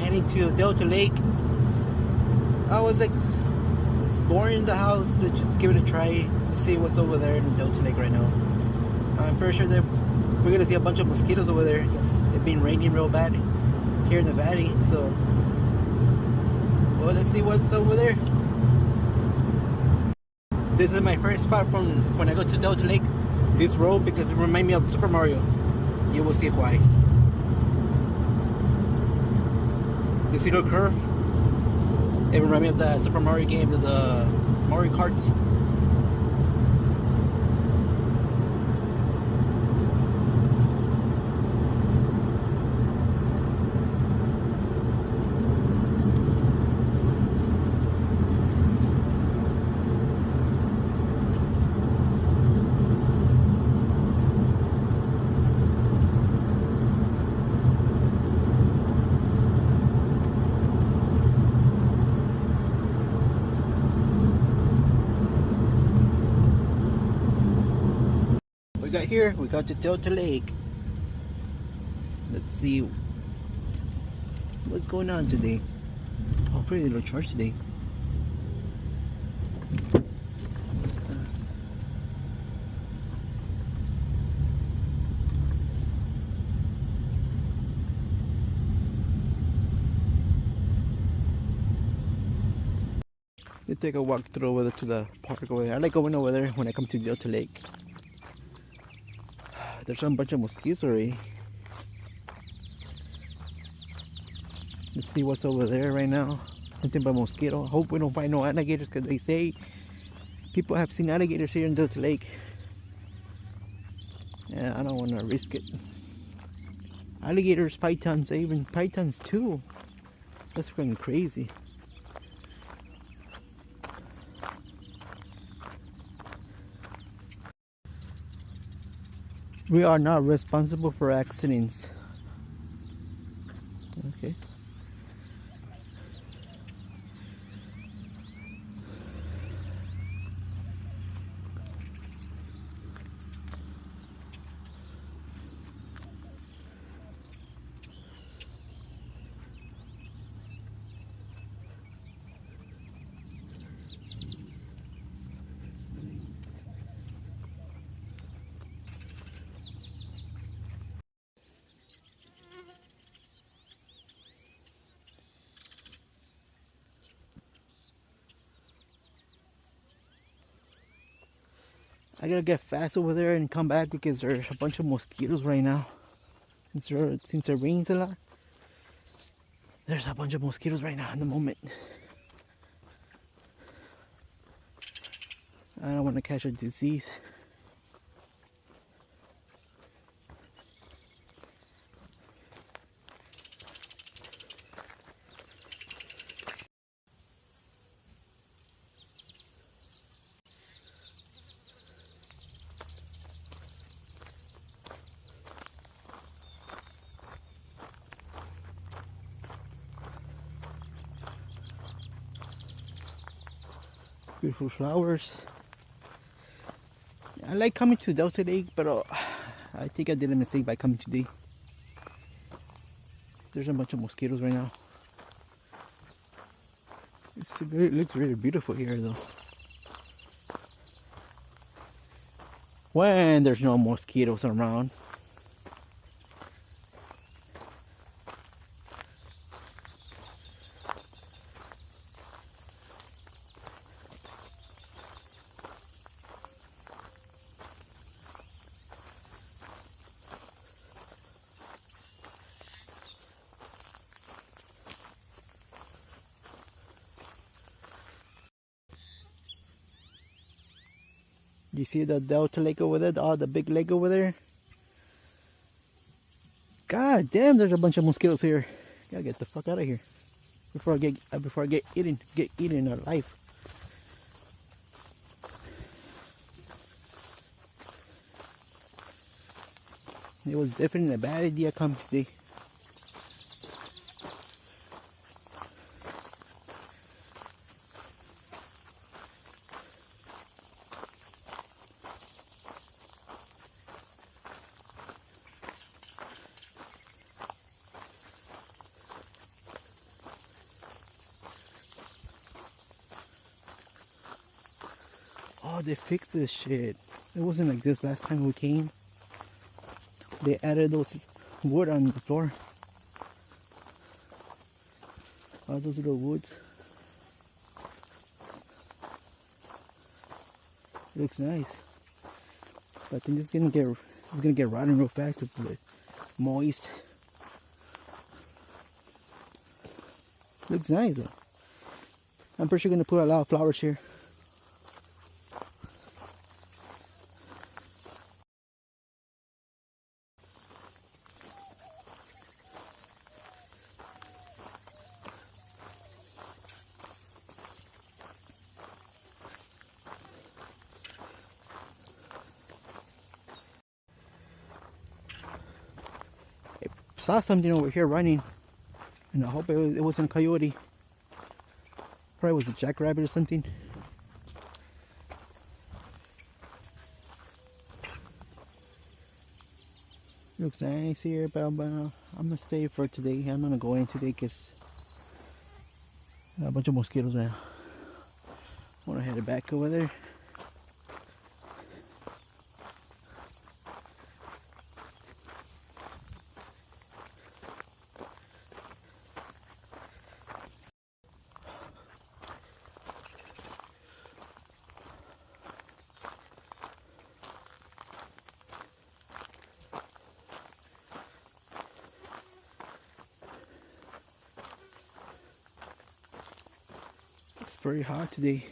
heading to Delta Lake. I was like, it's boring in the house to just give it a try to see what's over there in Delta Lake right now. I'm pretty sure that we're gonna see a bunch of mosquitoes over there because it's been raining real bad here in the valley. So, well, let's see what's over there. This is my first spot from when I go to Delta Lake. This road, because it reminds me of Super Mario. You will see why. This little curve, it reminds me of the Super Mario game, the Mario Kart. We got here, we got to Delta Lake. Let's see what's going on today. Oh, pretty little church today. Let's take a walk through over to the park over there. I like going over there when I come to Delta Lake. There's a bunch of mosquitoes already. Let's see what's over there right now. Nothing but mosquito. I hope we don't find no alligators, because they say people have seen alligators here in Delta Lake. Yeah, I don't want to risk it. Alligators, pythons, even pythons too. That's fucking crazy. We are not responsible for accidents. Okay. I gotta get fast over there and come back because there's a bunch of mosquitoes right now. Since it rains a lot, there's a bunch of mosquitoes right now in the moment. I don't want to catch a disease. Beautiful flowers. I like coming to Delta Lake, but I think I did a mistake by coming today. There's a bunch of mosquitoes right now. It looks really beautiful here though. When there's no mosquitoes around. You see the Delta Lake over there? The big lake over there? God damn, there's a bunch of mosquitoes here. Gotta get the fuck out of here before I get eaten alive. It was definitely a bad idea coming today. Oh, they fixed this shit. It wasn't like this last time we came. They added those wood on the floor. All those little woods. It looks nice. But I think it's gonna get rotten real fast because it's moist. Looks nice though. I'm pretty sure gonna put a lot of flowers here. Saw something over here running, and I hope it wasn't a coyote. Probably was a jackrabbit or something. Looks nice here, but I'm gonna stay for today. I'm gonna go in today because a bunch of mosquitoes now. I wanna head back over there. It's very hot today.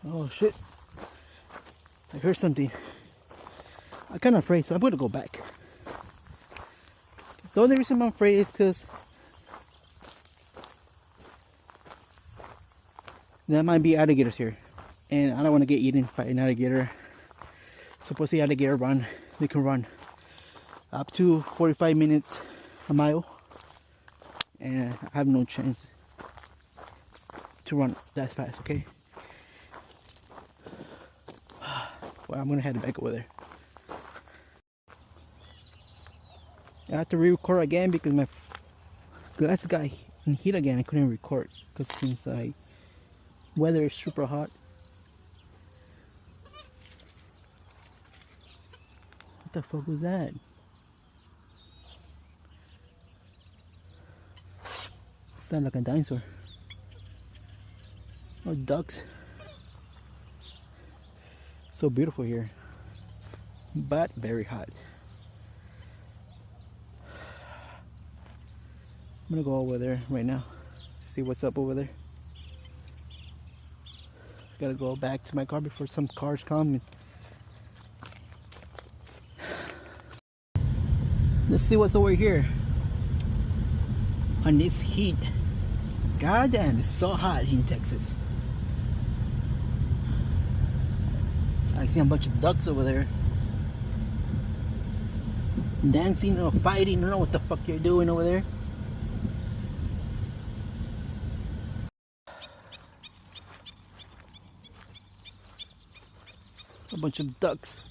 Oh shit. I heard something. I'm kind of afraid, so I'm going to go back. The only reason I'm afraid is because there might be alligators here. And I don't want to get eaten by an alligator. Supposedly alligator they can run up to 45 minutes a mile. And I have no chance to run that fast, okay? Well, I'm gonna head back over there. I have to re-record again because my glasses got in heat again. I couldn't record because since the weather is super hot. What the fuck was that? Sound like a dinosaur. Oh, ducks. So beautiful here, but very hot. I'm gonna go over there right now to see what's up over there. Gotta go back to my car before some cars come. Let's see what's over here. On this heat, god damn, it's so hot in Texas. I see a bunch of ducks over there dancing or fighting. I don't know what the fuck you're doing over there. A bunch of ducks.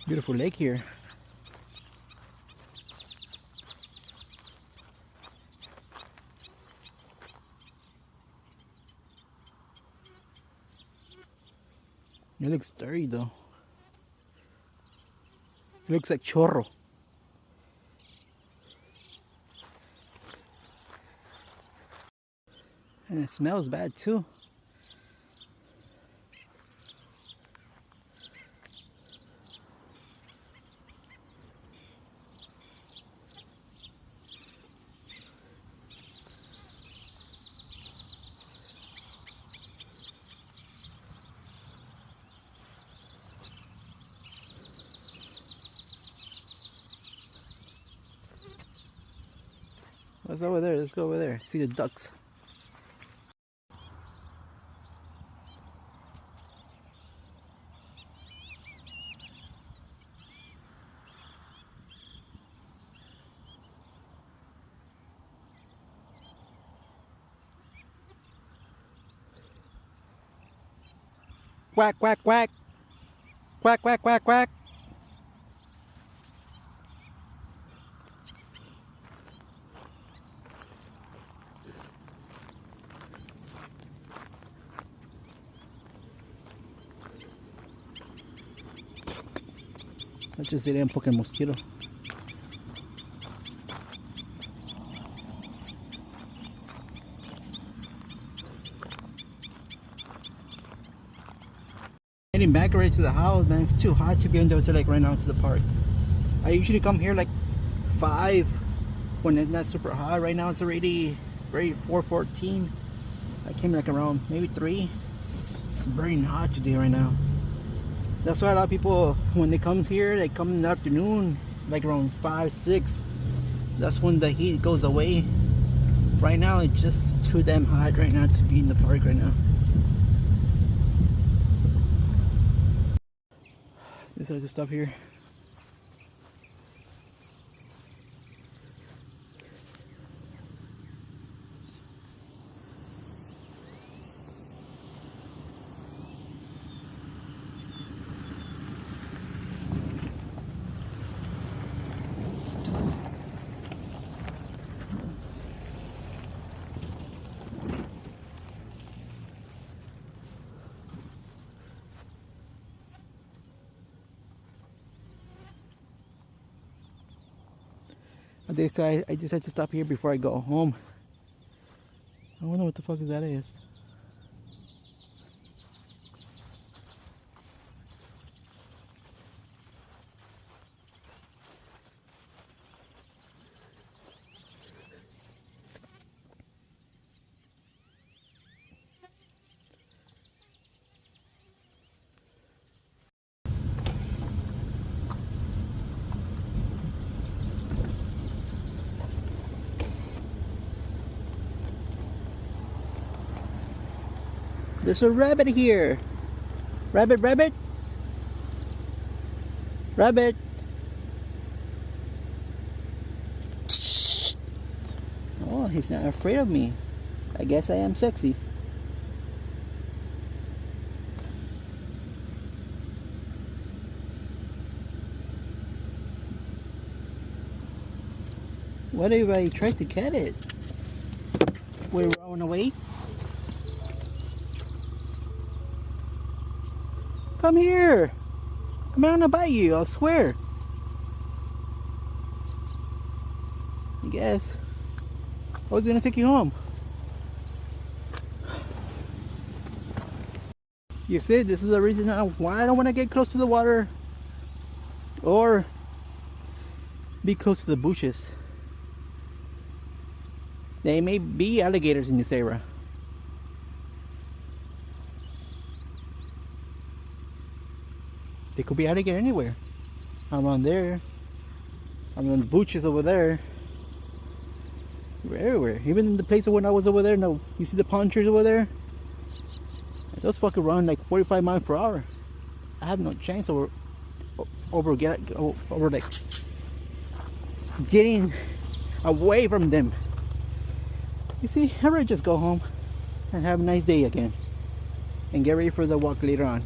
Beautiful lake here. It looks dirty though. It looks like chorro. And it smells bad too. What's over there? Let's go over there. See the ducks. Quack, quack, quack. Quack, quack, quack, quack. Let's just iré un poco el mosquito. Heading back right to the house, man. It's too hot to be on the like right now to the park. I usually come here like 5 when it's not super hot. Right now it's very 4:14. I came like around maybe 3. It's burning hot today right now. That's why a lot of people, when they come here, they come in the afternoon, like around 5, 6. That's when the heat goes away. Right now it's just too damn hot right now to be in the park right now. Decided to stop here. I decided to stop here before I go home. I wonder what the fuck that is. There's a rabbit here. Rabbit, rabbit. Rabbit. Oh, he's not afraid of me. I guess I am sexy. What if I try to get it? Will it run away? Come here. I'm not gonna bite you, I swear. I guess I was gonna take you home. You see, this is the reason why I don't want to get close to the water or be close to the bushes. There may be alligators in this area. They could be alligator anywhere. Around there. Around the bushes over there. We're everywhere. Even in the place when I was over there. No, you see the palm trees over there? Those fucking run like 45 miles per hour. I have no chance over like getting away from them. You see, I'd rather just go home and have a nice day again and get ready for the walk later on.